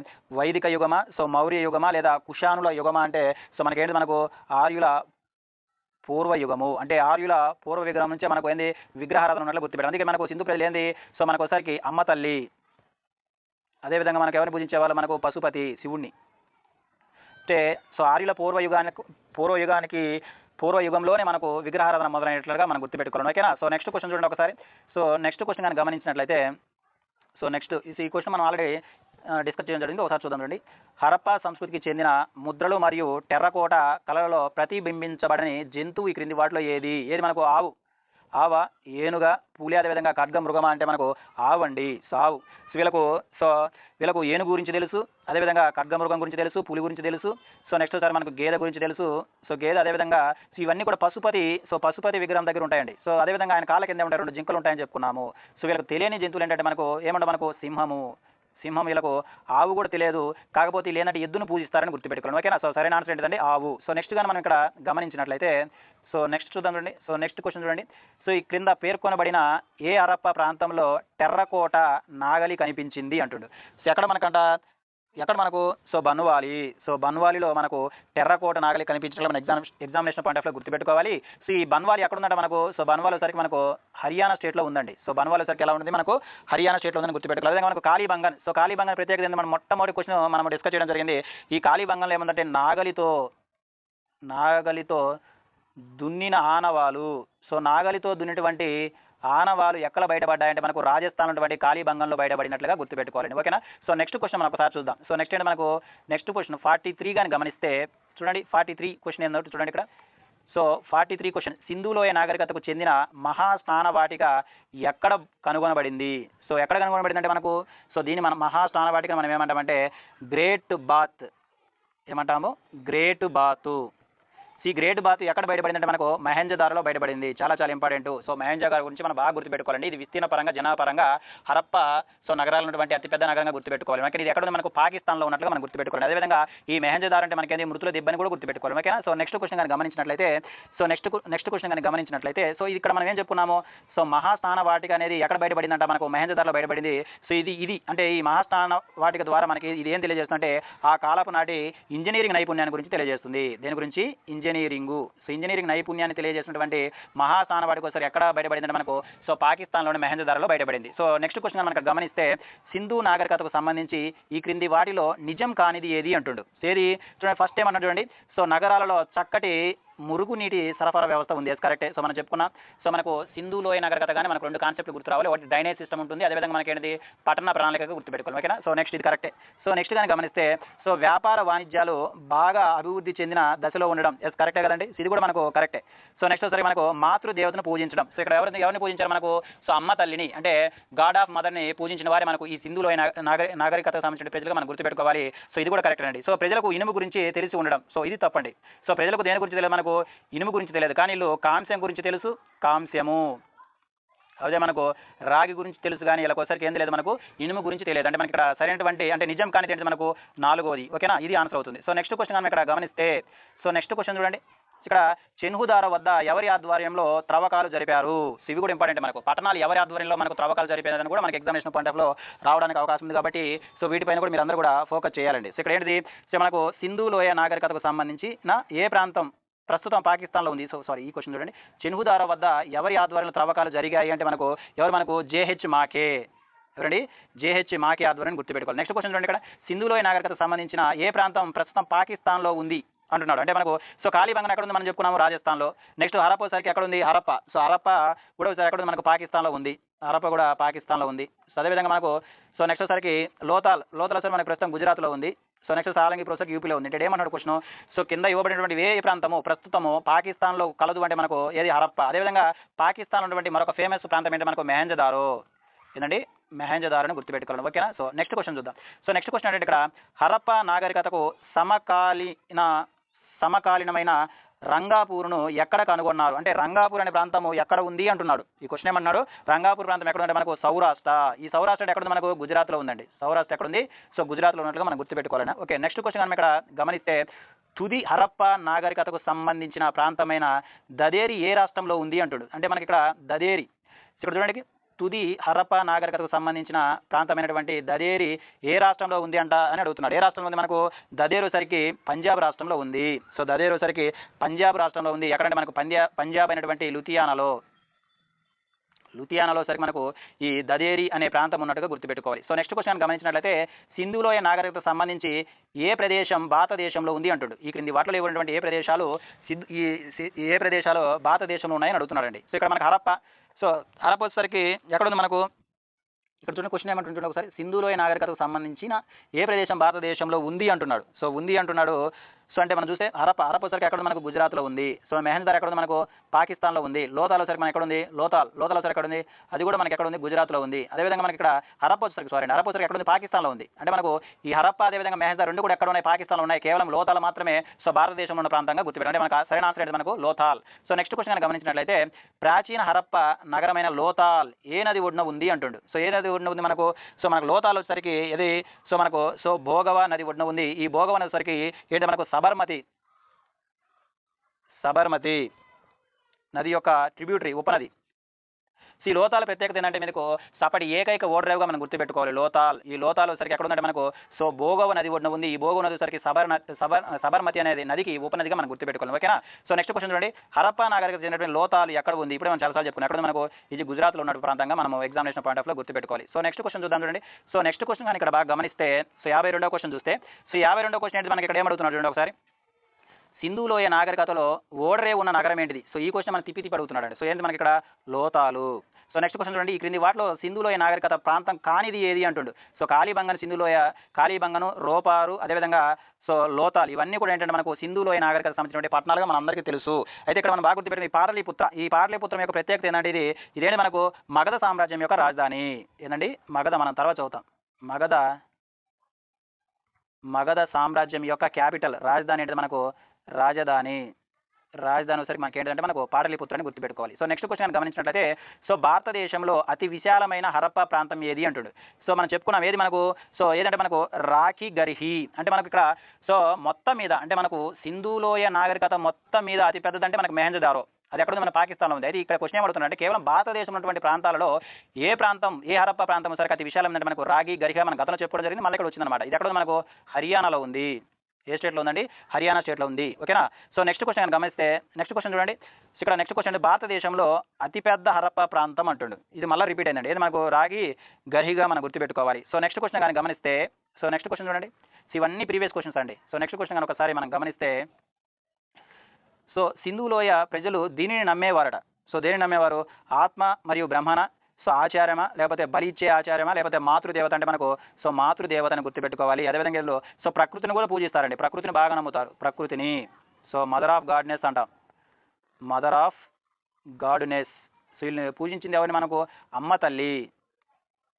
వైదిక యుగమా, సో మౌర్య యుగమా లేదా కుషానుల యుగమా అంటే సో మనకేంటి మనకు ఆర్యుల పూర్వయుగము అంటే ఆర్యుల పూర్వ విగ్రహం నుంచే మనకు ఏంది విగ్రహారాధన ఉన్నట్లు గుర్తుపెట్టారు. అందుకే మనకు సింధు ప్రజలు ఏంది సో మనకు ఒకసారికి అమ్మ తల్లి, అదేవిధంగా మనకు ఎవరిని పూజించేవాళ్ళు మనకు పశుపతి శివుణ్ణి. అంటే సో ఆర్యుల పూర్వయుగంలోనే మనకు విగ్రహారాధన మొదలైనట్లుగా మనం గుర్తుపెట్టుకోవాలి. ఓకేనా. సో నెక్స్ట్ క్వశ్చన్ చూడండి ఒకసారి. సో నెక్స్ట్ క్వశ్చన్ కానీ గమనించినట్లయితే సో నెక్స్ట్ ఈ క్వశ్చన్ మనం ఆల్రెడీ డిస్కస్ చేయడం జరిగింది. ఒకసారి చూద్దాం రండి. హరప్పా సంస్కృతికి చెందిన ముద్రలు మరియు టెర్రకోట కళలలో ప్రతిబింబించబడని జంతువు ఈ క్రింది వాటిలో ఏది మనకు ఆవ, ఏనుగ, పులి, అదేవిధంగా ఖడ్గ మృగమా అంటే మనకు ఆవు అండి. సావు. వీళ్ళకు ఏనుగు గురించి తెలుసు, అదేవిధంగా ఖడ్గ మృగం గురించి తెలుసు, పులి గురించి తెలుసు. సో నెక్స్ట్ ఒకసారి మనకు గేదె గురించి తెలుసు. సో గేదె అదేవిధంగా సో ఇవన్నీ కూడా పశుపతి విగ్రహం దగ్గర ఉంటాయండి. సో అదేవిధంగా ఆయన కాళ్ళ కింద ఉంటాయి 2 జింకలు ఉంటాయని చెప్పుకున్నాము. సో వీళ్ళకి తెలియని జంతువులు ఏంటంటే మనకు సింహం. వీళ్ళకు ఆవు కూడా తెలియదు, కాకపోతే లేనట్టు ఎద్దును పూజిస్తారని గుర్తుపెట్టుకోండి. ఓకేనా. సో సరైన ఆన్సర్ ఏంటంటే ఆవు. సో నెక్స్ట్ కానీ మనం ఇక్కడ గమనించినట్లయితే సో నెక్స్ట్ చూద్దాం చూడండి. సో నెక్స్ట్ క్వశ్చన్ చూడండి. సో ఈ క్రింద పేర్కొనబడిన ఏ హరప్పా ప్రాంతంలో టెర్రకోట నాగలి కనిపించింది అంటుండు. సో ఎక్కడ మనకు సో బన్వాలీలో మనకు టెర్రకోట నాగలి కనిపించడం మన ఎగ్జామినేషన్ పాయింట్ ఆఫ్ లో గుర్తుపెట్టుకోవాలి. సో ఈ బన్వాలి ఎక్కడ ఉందంటే మనకు సో బన్వాల్ వచ్చరికి మనకు హర్యానా స్టేట్లో ఉందండి. సో బన్వాల్ వచ్చరికి ఎలా ఉంది మనకు హర్యానా స్టేట్లో ఉందని గుర్తుపెట్టుకోవాలి. అదేవిధంగా మనకు కాళీబంగన్. సో కాళీబంగన్ ప్రత్యేకత మనం మొట్టమొదటి క్వశ్చన్ మనం డిస్కస్ చేయడం జరిగింది. ఈ కాళీబంగన్లో ఏముందంటే నాగలితో దున్నిన ఆనవాలు. సో నాగలితో దున్నినటువంటి ఆనవాలు ఎక్కడ బయటపడ్డాయంటే మనకు రాజస్థాన్ ఉన్నటువంటి కాళీబంగంలో బయటపడినట్లుగా గుర్తుపెట్టుకోవాలండి. ఓకేనా. సో నెక్స్ట్ క్వశ్చన్ మనం ఒకసారి చూద్దాం. సో నెక్స్ట్ ఏంటి మనకు నెక్స్ట్ క్వశ్చన్ 43 కానీ గమనిస్తే చూడండి. 43 క్వశ్చన్ ఏంటంటే చూడండి ఇక్కడ. సో 43 క్వశ్చన్, సింధులోయ నాగరికతకు చెందిన మహాస్నాన వాటిక ఎక్కడ కనుగొనబడింది? సో ఎక్కడ కనుగొనబడింది అంటే మనకు సో దీన్ని మనం మహాస్నాన వాటిక మనం ఏమంటామంటే గ్రేట్ బాత్. ఈ గ్రేట్ బాత్ ఎక్కడ బయటపడిందంటే మనకు మహెంజోదారోలో బయటపడింది. చాలా చాలా ఇంపార్టెంట్. సో మహెంజోదారో గురించి మనం బాగా గుర్తుపెట్టుకోవాలండి. ఇది విస్తీర్ణ పరంగా జనాపరంగా హరప్పా సో నగరాలు ఉన్నటువంటి అతిపెద్ద నగరంగా గుర్తుపెట్టుకోవాలి. మనకి ఇది ఎక్కడ మనకు పాకిస్తాన్లో ఉన్నట్లుగా మనం గుర్తుపెట్టుకోవాలి. అదేవిధంగా ఈ మహెంజోదారో అంటే మనకి మృతుల దిబ్బని కూడా గుర్తుపెట్టుకోవాలి. ఓకేనా. సో నెక్స్ట్ క్వశ్చన్ కానీ గమనించినట్లయితే సో ఇక్కడ మనం ఏం చెప్పుకున్నాము, సో మహాస్నాన వాటిక అనేది ఎక్కడ బయటపడిందంట మనకు మహెంజోదారోలో బయటపడింది. సో ఇది అంటే ఈ మహాస్నాన వాటిక ద్వారా మనకి ఇది ఏం తెలియజేస్తుందంటే ఆ కాలపు నాటి ఇంజనీరింగ్ నైపుణ్యాన్ని గురించి తెలియజేస్తుంది. దేని గురించి? ఇంజనీరింగ్ నైపుణ్యాన్ని తెలియజేసినటువంటి మహాస్నాన వాటిక ఒకసారి ఎక్కడ బయటపడిందంటే మనకు సో పాకిస్తాన్లోని మహెంజోదారోలో బయటపడింది. సో నెక్స్ట్ క్వశ్చన్ మనకు గమనిస్తే సింధు నాగరికతకు సంబంధించి ఈ క్రింది వాటిలో నిజం కానిది ఏది అంటుండు. ఏది చూడండి. ఫస్ట్ ఏమన్నా చూడండి. సో నగరాలలో చక్కటి మురుగునీటి సరఫరా వ్యవస్థ ఉంది. ఎస్ కరెక్టే. సో మనం చెప్పుకున్నాం. సో మనకు సింధు లోయ నాగరికత గాని మనకు 2 కాన్సెప్ట్లు గుర్తు రావాలి. ఒకటి డ్రైనేజ్ సిస్టమ్ ఉంటుంది. అదేవిధంగా మనకేంటిది పట్టణ ప్రణాళికగా గుర్తుపెట్టుకోవాలి. ఓకేనా? సో నెక్స్ట్ ఇది కరెక్టే. సో నెక్స్ట్ గాని గమనిస్తే సో వ్యాపార వాణిజ్యాలు బాగా అభివృద్ధి చెందిన దశలో ఉండడం. ఎస్ కరెక్టే కదండి. ఇది కూడా మనకు కరెక్టే. సో నెక్స్ట్ ఒకసారి మనకు మాతృదేవతను పూజించడం. సో ఇక్కడ ఎవరిని పూజించారు మనకు? సో అమ్మ తల్లిని అంటే గాడ్ ఆఫ్ మదర్ని పూజించిన వారే మనకు ఈ సింధు లోయ నాగరికతకు సంబంధించిన ప్రజలుగా మనం గుర్తుపెట్టుకోవాలి. సో ఇది కూడా కరెక్ట్ అండి. సో ప్రజలకు ఇనుము గురించి తెలిసి ఉండడం. సో ఇది తప్పండి. సో ప్రజలకు దేని గురించి తెలియదు మనకు? ఇనుము గురించి తెలియదు. కానీ వీళ్ళు కాంస్యం గురించి తెలుసు. కాంస్యము అదే మనకు రాగి గురించి తెలుసు. కానీ ఇలా ఒకసారికి ఏం తెలియదు మనకు? ఇనుము గురించి తెలియదు. అంటే మనకి ఇక్కడ సరైనటువంటి అంటే నిజం కానీ తెలియదు మనకు 4వది. ఓకేనా? ఇది ఆన్సర్ అవుతుంది. సో నెక్స్ట్ క్వశ్చన్ మనం ఇక్కడ గమనిస్తే సో నెక్స్ట్ క్వశ్చన్ చూడండి. ఇక్కడ చెన్హుదార వద్ద ఎవరి ఆధ్వర్యంలో త్రవ్వకాలు జరిపారు? ఇవి కూడా ఇంపార్టెంట్. మనకు పట్టణాలు ఎవరి ఆధ్వర్యంలో మనకు త్రవ్వకాలు జరిపారని కూడా మనకి ఎగ్జామినేషన్ పాయింట్ ఆఫ్ లో రావడానికి అవకాశం ఉంది. కాబట్టి సో వీటిపైన కూడా మీరు అందరూ కూడా ఫోకస్ చేయాలండి. సో ఇక్కడ ఏంటిది? సో మనకు సింధు లోయ నాగరికతకు సంబంధించిన ఏ ప్రాంతం ప్రస్తుతం పాకిస్తాన్లో ఉంది? సో సారీ ఈ క్వశ్చన్ చూడండి. చెన్హుదార వద్ద ఎవరి ఆధ్వర్యంలో త్రవ్వకాలు జరిగాయి అంటే మనకు ఎవరు? మనకు జేహెచ్ మాకే. ఎవరండి? జేహెచ్ మాకే ఆధ్వర్యాన్ని గుర్తుపెట్టుకోవాలి. నెక్స్ట్ క్వశ్చన్ చూడండి. ఇక్కడ సింధు లోయ నాగరికతకు సంబంధించిన ఏ ప్రాంతం ప్రస్తుతం పాకిస్తాన్లో ఉంది అంటున్నాడు. అంటే మనకు సో కాళీబంగన్ ఎక్కడ ఉంది మనం చెప్పుకున్నాము? రాజస్థాన్లో. నెక్స్ట్ హరప్ప సరికి ఎక్కడ ఉంది? హరప్ప. సో హరప్ప కూడా ఎక్కడ ఉంది? మనకు పాకిస్తాన్లో ఉంది. హరప్ప కూడా పాకిస్తాన్లో ఉంది. సో అదేవిధంగా మనకు సో నెక్స్ట్ సరికి లోతాల్ సార్ మనకు ప్రస్తుతం గుజరాత్లో ఉంది. సో నెక్స్ట్ సాలంగి ప్రొసెస్ యూపీలో ఉంది. అంటే ఏమన్నాడు క్వశ్చన్? సో కింద ఇవ్వబడినటువంటి ఏ ప్రాంతము ప్రస్తుతము పాకిస్తాన్లో కలదు అంటే మనకు ఏది? హరప్ప. అదేవిధంగా పాకిస్తాన్ ఉన్నటువంటి మరొక ఫేమస్ ప్రాంతం ఏంటి మనకు? మెహంజదారో. ఏంటండి? మెహంజదారోని గుర్తుపెట్టుకోవాలి. ఓకేనా? సో నెక్స్ట్ క్వశ్చన్ చూద్దాం. సో నెక్స్ట్ క్వశ్చన్ అంటే ఇక్కడ హరప్ప నాగరికతకు సమకాలీనమైన రంగాపూర్ను ఎక్కడ కనుగొన్నారు? అంటే రంగాపూర్ అనే ప్రాంతము ఎక్కడ ఉంది అంటున్నాడు. ఈ క్వశ్చన్ ఏమన్నాడు? రంగాపూర్ ప్రాంతం ఎక్కడ ఉందంటే మనకు సౌరాష్ట్ర. ఈ సౌరాష్ట్ర ఎక్కడ ఉంది? మనకు గుజరాత్లో ఉందండి. సౌరాష్ట్ర ఎక్కడ ఉంది? సో గుజరాత్లో ఉన్నట్లుగా మనం గుర్తుపెట్టుకోవాలన్నా. ఓకే నెక్స్ట్ క్వశ్చన్ మనం ఇక్కడ గమనిస్తే తుది హరప్ప నాగరికతకు సంబంధించిన ప్రాంతమైన దదేరి ఏ రాష్ట్రంలో ఉంది అంటాడు. అంటే మనకి ఇక్కడ దదేరి ఇక్కడ చూడండి. తుది హరప్ప నాగరికతకు సంబంధించిన ప్రాంతమైనటువంటి దదేరి ఏ రాష్ట్రంలో ఉంది అంట అని అడుగుతున్నాడు. ఏ రాష్ట్రంలో ఉంది? మనకు దదేరు సరికి పంజాబ్ రాష్ట్రంలో ఉంది. సో దదేరు సరికి పంజాబ్ రాష్ట్రంలో ఉంది. ఎక్కడంటే మనకు పంజాబ్ అయినటువంటి లుధియానాలో సరికి మనకు ఈ దదేరి అనే ప్రాంతం ఉన్నట్టుగా గుర్తుపెట్టుకోవాలి. సో నెక్స్ట్ క్వశ్చన్ గమనించినట్లయితే సింధు లోయ నాగరికతకు సంబంధించి ఏ ప్రదేశం భారతదేశంలో ఉంది అంటాడు. ఈ క్రింది వాటిలో ఇవ్వనటువంటి ఏ ప్రదేశాలు భారతదేశంలో ఉన్నాయని అడుగుతున్నాడండి. సో ఇక్కడ మనకు హరప్ప. సో హరప్ప వచ్చేసరికి ఎక్కడ ఉంది మనకు? ఇక్కడ చూడండి క్వశ్చన్ ఏమంటుంటాడు ఒకసారి. సింధు లోయ నాగరికతకు సంబంధించిన ఏ ప్రదేశం భారతదేశంలో ఉంది అంటున్నాడు. సో ఉంది అంటున్నాడు. సో అంటే మనం చూస్తే హరప్ప వచ్చరికి ఎక్కడ మనకు? గుజరాత్లో ఉంది. సో మెహంజదార్ ఎక్కడ ఉంది? మనకు పాకిస్తాన్లో ఉంది. లోతాల్ వచ్చరికి మనకి ఎక్కడ ఉంది? లోతాల్ వచ్చరికి ఎక్కడ ఉంది? అది కూడా మనకి ఎక్కడ ఉంది? గుజరాత్లో ఉంది. అదేవిధంగా మనకి ఇక్కడ హరప్ప వచ్చరికి ఎక్కడ ఉంది? పాకిస్తాన్లో ఉంది. అంటే మనకు ఈ హరప్ప అదేవిధంగా మెహంజదార్ రెండు కూడా ఎక్కడ ఉన్నాయి? పాకిస్తాన్లో ఉన్నాయి. కేవలం లోతాల్ మాత్రమే సో భారతదేశంలో ఉన్న ప్రాంతంగా గుర్తుపెట్టాలి. అంటే మనకు సరైన ఆన్సర్ ఏంటి? మనకు లోతాల్. సో నెక్స్ట్ క్వశ్చన్ గమనించినట్లయితే ప్రాచీన హరప్ప నగరమైన లోతాల్ ఏ నది ఒడ్డున ఉంది అంటుండు. సో ఏ నది ఒడ్డున ఉంది మనకు? సో మనకు లోతాల్ వచ్చరికి ఇది సో మనకు సో భోగవ నది ఒడ్డున ఉంది. ఈ భోగవ నది వచ్చరికి ఏంటి? మనకు సబర్మతి నది యొక్క ట్రిబ్యూటరీ ఉపనది. ఈ లోతాల ప్రత్యేకత ఏంటంటే మనకు సపటి ఏకైక ఓడరేవుగా మనం గుర్తుపెట్టుకోవాలి. ఈ లోతాలు సరికి ఎక్కడ ఉందంటే మనకు సో భోగవ నది ఒడ్డున ఉంది. ఈ భోగవ నది సరికి సబర్మతి అనేది నదికి ఉపనదిగా మనం గుర్తుపెట్టుకోవాలి. ఓకేనా? సో నెక్స్ట్ క్వశ్చన్ చూడండి. హరప్ప నాగరికత చెందినటువంటి లోతాలు ఎక్కడ ఉంది? ఇప్పుడు మనం చాలాసార్లు చెప్పుకున్నాం. ఎక్కడ మనకు ఇది గుజరాత్లో ఉన్న ప్రాంతంగా మనం ఎగ్జామినేషన్ పాయింట్ ఆఫ్ లో గుర్తుపెట్టుకోవాలి. సో నెక్స్ట్ క్వశ్చన్ చూద్దాం చూడండి. సో నెక్స్ట్ క్వశ్చన్ కానీ ఇక్కడ బాగా గమనిస్తే సో 52వ క్వశ్చన్ చూస్తే సో 52వ క్వశ్చన్ ఏంటి? మనకి ఇక్కడ ఏమడుగుతున్నాడు చూడండి ఒకసారి. సింధు లోయ నాగరికతలో ఓడరేవు ఉన్న నగరం ఏంటిది? సో ఈ క్వశ్చన్ మనం తిప్పి అడుగుతున్నాడు. సో ఏంటి? మనకి ఇక్కడ లోతాలు. సో నెక్స్ట్ క్వశ్చన్ చూడండి. ఈ క్రింది వాటిలో సింధు లోయ నాగరికత ప్రాంతం కానిది ఏది అంటుండు. సో కాళీబంగన్, సింధు లోయ, కాళీబంగను, రోపారు, అదేవిధంగా సో లోతాల్ ఇవన్నీ కూడా ఏంటంటే మనకు సింధు లోయ నాగరికత సంబంధించిన పట్టణాలుగా మన అందరికీ తెలుసు. అయితే ఇక్కడ మనం బాగా గుర్తుపెట్టింది ఈ పాటలీపుత్రం యొక్క ప్రత్యేకత ఏంటంటే ఇదేంటి? మనకు మగధ సామ్రాజ్యం యొక్క రాజధాని. ఏంటండి? మగధ మనం తర్వాత చదువుతాం. మగధ సామ్రాజ్యం యొక్క క్యాపిటల్ రాజధాని ఏంటంటే మనకు రాజధాని వచ్చరికి మనకి ఏంటంటే మనకు పాటలీపుత్రాన్ని గుర్తుపెట్టుకోవాలి. సో నెక్స్ట్ క్వశ్చన్ గమనించినట్లయితే సో భారతదేశంలో అతి విశాలమైన హరప్ప ప్రాంతం ఏది అంటాడు. సో మనం చెప్పుకున్నాం ఏది మనకు? సో ఏదంటే మనకు రాఖీ గర్హి. అంటే మనకు ఇక్కడ సో మొత్తం మీద అంటే మనకు సింధు లోయ నాగరికత మొత్తం మీద అతి పెద్దదంటే మనకు మెహంజదారో. అది ఎక్కడ మన పాకిస్తాన్లో ఉంది. అయితే ఇక్కడ క్వశ్చన్ ఏమడుతున్నా అంటే కేవలం భారతదేశంలో ఉన్నటువంటి ప్రాంతాలలో ఏ హరప్ప ప్రాంతం సరికి అతి విశాలం అంటే మనకు రాగి గరిహ మన గతంలో చెప్పుకోవడం జరిగింది. మళ్ళీ ఇక్కడ వచ్చిందన్నమాట. ఇది ఎక్కడ మనకు? హర్యానాలో ఉంది. ఏ స్టేట్లో ఉందండి? హర్యానా స్టేట్లో ఉంది. ఓకేనా? సో నెక్స్ట్ క్వశ్చన్ గమనిస్తే నెక్స్ట్ క్వశ్చన్ చూడండి. ఇక్కడ నెక్స్ట్ క్వశ్చన్ భారతదేశంలో అతిపెద్ద హరప్ప ప్రాంతం అంటుండు. ఇది మళ్ళీ రిపీట్ అయిందండి. ఇది మనకు రాగి గర్హిగా మనం గుర్తుపెట్టుకోవాలి. సో నెక్స్ట్ క్వశ్చన్ కానీ గమనిస్తే సో నెక్స్ట్ క్వశ్చన్ చూడండి. సో ఇవన్నీ ప్రీవియస్ క్వశ్చన్స్ అండి. సో నెక్స్ట్ క్వశ్చన్ కానీ ఒకసారి మనం గమనిస్తే సో సింధులోయ ప్రజలు దీనిని నమ్మేవారట. సో దేనిని నమ్మేవారు? ఆత్మ మరియు బ్రహ్మణ, సో ఆచారమా, లేకపోతే బలి ఇచ్చే ఆచారమా, లేకపోతే మాతృదేవత అంటే మనకు సో మాతృదేవతని గుర్తుపెట్టుకోవాలి. అదేవిధంగా వీళ్ళు సో ప్రకృతిని కూడా పూజిస్తారండి. ప్రకృతిని బాగా నమ్ముతారు. ప్రకృతిని సో మదర్ ఆఫ్ గాడ్నెస్ అంటాం. Mother of goodness. సో వీళ్ళని పూజించింది ఎవరిని? మనకు అమ్మ తల్లి.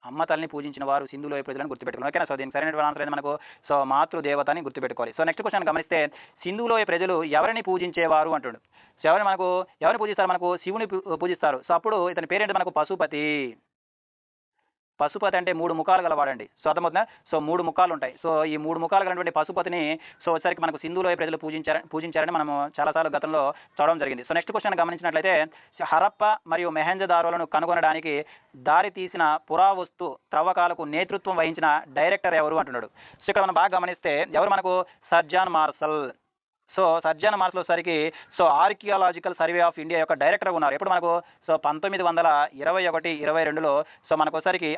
అమ్మ తల్లిని పూజించిన వారు సింధులోయ ప్రజలను గుర్తుపెట్టుకోవాలి. ఓకేనా? సో దీనికి సరైన ఆన్సర్ అనేది మనకు సో మాతృదేవతని గుర్తుపెట్టుకోవాలి. సో నెక్స్ట్ క్వశ్చన్ గమనిస్తే సింధులోయ ప్రజలు ఎవరిని పూజించేవారు అంటుండు. సో ఎవరిని పూజిస్తారు? మనకు శివుని పూజిస్తారు. సో అప్పుడు ఇతని పేరేంటి? మనకు పశుపతి. పశుపతి అంటే 3 ముఖాలు గలవాడండి. సో అర్థమవుతుందా? సో 3 ముఖాలు ఉంటాయి. సో ఈ 3 ముఖాలు గలటువంటి పశుపతిని సో వచ్చరికి మనకు సింధులోయ ప్రజలు పూజించారని మనము చాలాసార్లు గతంలో చూడడం జరిగింది. సో నెక్స్ట్ క్వశ్చన్ గమనించినట్లయితే హరప్ప మరియు మెహంజదారోలను కనుగొనడానికి దారి తీసిన పురావస్తు త్రవ్వకాలకు నేతృత్వం వహించిన డైరెక్టర్ ఎవరు అంటున్నాడు. సో ఇక్కడ మనం బాగా గమనిస్తే ఎవరు? మనకు sir John Marshall. So sir John Marshall వచ్చేసరికి so archaeological survey of India యొక్క డైరెక్టర్ ఉన్నారు. ఎప్పుడు? మనకు సో 1921-22లో సో మనకు వచ్చేసరికి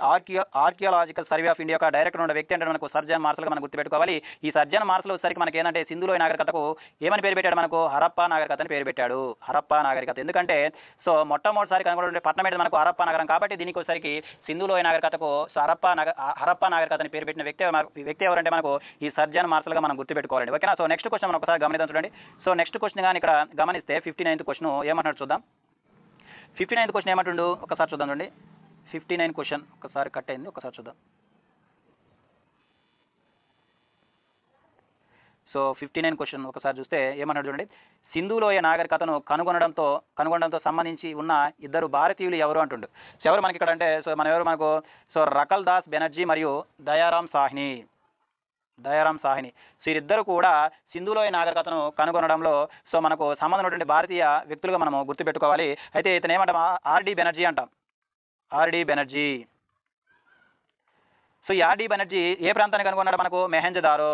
ఆర్కియాలజికల్ సర్వే ఆఫ్ ఇండియా యొక్క డైరెక్టర్ ఉన్న వ్యక్తి అంటే మనకు సర్ జాన్ మార్షల్గా మనం గుర్తుపెట్టుకోవాలి. ఈ సర్ జాన్ మార్షల్ వచ్చేసరికి మనకి ఏంటంటే సింధులోయ నాగరికతకు ఏమని పేరు పెట్టాడు? మనకు హరప్పా నాగరికత అని పేరు పెట్టాడు. హరప్పా నాగరికత ఎందుకంటే సో మొట్టమొదటిసారి కనుగొనే పట్టణం ఏంటి? మనకు హరప్పా నగరం. కాబట్టి దీనికి వచ్చేసరికి సింధులోయ నాగరికతకు సో హరప్పా నాగరికత అని పేరు పెట్టిన వ్యక్తి ఎవరంటే మనకు ఈ సర్ జాన్ మార్షల్గా మనం గుర్తుపెట్టుకోవాలండి. ఓకేనా? సో నెక్స్ట్ క్వశ్చన్ మనం ఒకసారి గమనిద్దాం. చూడండి. సో నెక్స్ట్ క్వశ్చన్ కానీ ఇక్కడ గమనిస్తే 59th క్వశ్చన్ ఏమంటున్నాడు చూద్దాం. 59th క్వశ్చన్ ఏమంటుండు ఒకసారి చూద్దాం. చూడండి. 59 క్వశ్చన్ ఒకసారి కట్ అయింది, ఒకసారి చూద్దాం. సో 59 క్వశ్చన్ ఒకసారి చూస్తే ఏమంటాడు చూడండి. సింధులోయ నాగరికతను కనుగొనడంతో సంబంధించి ఉన్న ఇద్దరు భారతీయులు ఎవరు అంటుండు. సో ఎవరు మనకి ఇక్కడ అంటే సో మనకు సో రకల్ దాస్ బెనర్జీ మరియు దయారాం సాహ్ని. సో వీరిద్దరు కూడా సింధులోయ నాగరికతను కనుగొనడంలో సో మనకు సంబంధం ఉన్నటువంటి భారతీయ వ్యక్తులుగా మనము గుర్తుపెట్టుకోవాలి. అయితే ఇతను ఏమంటాం? ఆర్డి బెనర్జీ అంటాం. ఆర్డి బెనర్జీ. సో ఈ ఆర్డి బెనర్జీ ఏ ప్రాంతాన్ని కనుగొన్నాడు? మనకు మెహంజదారో